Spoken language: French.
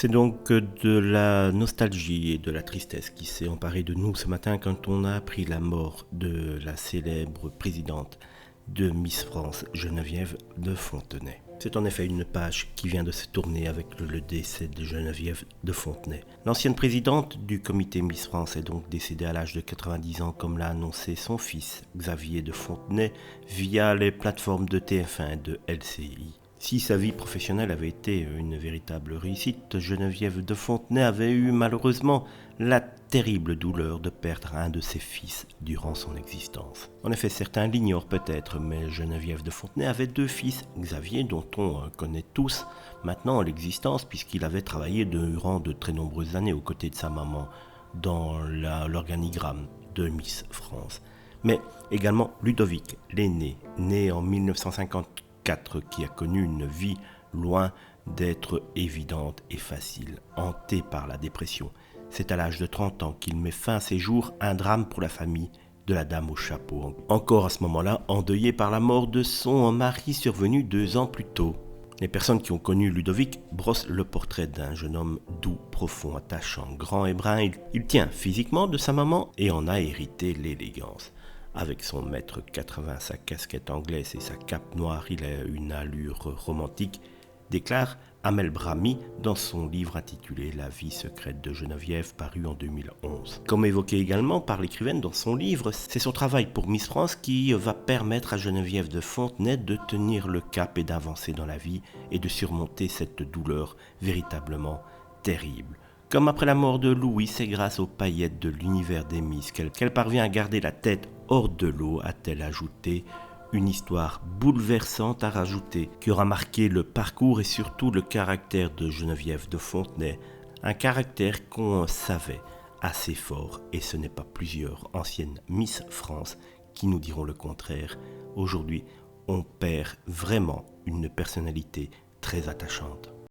C'est donc de la nostalgie et de la tristesse qui s'est emparée de nous ce matin quand on a appris la mort de la célèbre présidente de Miss France, Geneviève de Fontenay. C'est en effet une page qui vient de se tourner avec le décès de Geneviève de Fontenay. L'ancienne présidente du comité Miss France est donc décédée à l'âge de 90 ans, comme l'a annoncé son fils, Xavier de Fontenay, via les plateformes de TF1 et de LCI. Si sa vie professionnelle avait été une véritable réussite, Geneviève de Fontenay avait eu malheureusement la terrible douleur de perdre un de ses fils durant son existence. En effet, certains l'ignorent peut-être, mais Geneviève de Fontenay avait deux fils, Xavier, dont on connaît tous maintenant l'existence puisqu'il avait travaillé durant de très nombreuses années aux côtés de sa maman dans l'organigramme de Miss France. Mais également Ludovic, l'aîné, né en 1954, qui a connu une vie loin d'être évidente et facile, hanté par la dépression. C'est à l'âge de 30 ans qu'il met fin à ses jours, un drame pour la famille de la dame au chapeau. Encore à ce moment-là, endeuillé par la mort de son mari survenu 2 ans plus tôt. Les personnes qui ont connu Ludovic brossent le portrait d'un jeune homme doux, profond, attachant, grand et brun. Il tient physiquement de sa maman et en a hérité l'élégance. Avec son mètre 80, sa casquette anglaise et sa cape noire, il a une allure romantique, déclare Amel Brahmi dans son livre intitulé La vie secrète de Geneviève, paru en 2011. Comme évoqué également par l'écrivaine dans son livre, c'est son travail pour Miss France qui va permettre à Geneviève de Fontenay de tenir le cap et d'avancer dans la vie et de surmonter cette douleur véritablement terrible. Comme après la mort de Louis, c'est grâce aux paillettes de l'univers des Miss qu'elle parvient à garder la tête hors de l'eau, a-t-elle ajouté. Une histoire bouleversante à rajouter, qui aura marqué le parcours et surtout le caractère de Geneviève de Fontenay. Un caractère qu'on savait assez fort, et ce n'est pas plusieurs anciennes Miss France qui nous diront le contraire. Aujourd'hui, on perd vraiment une personnalité très attachante.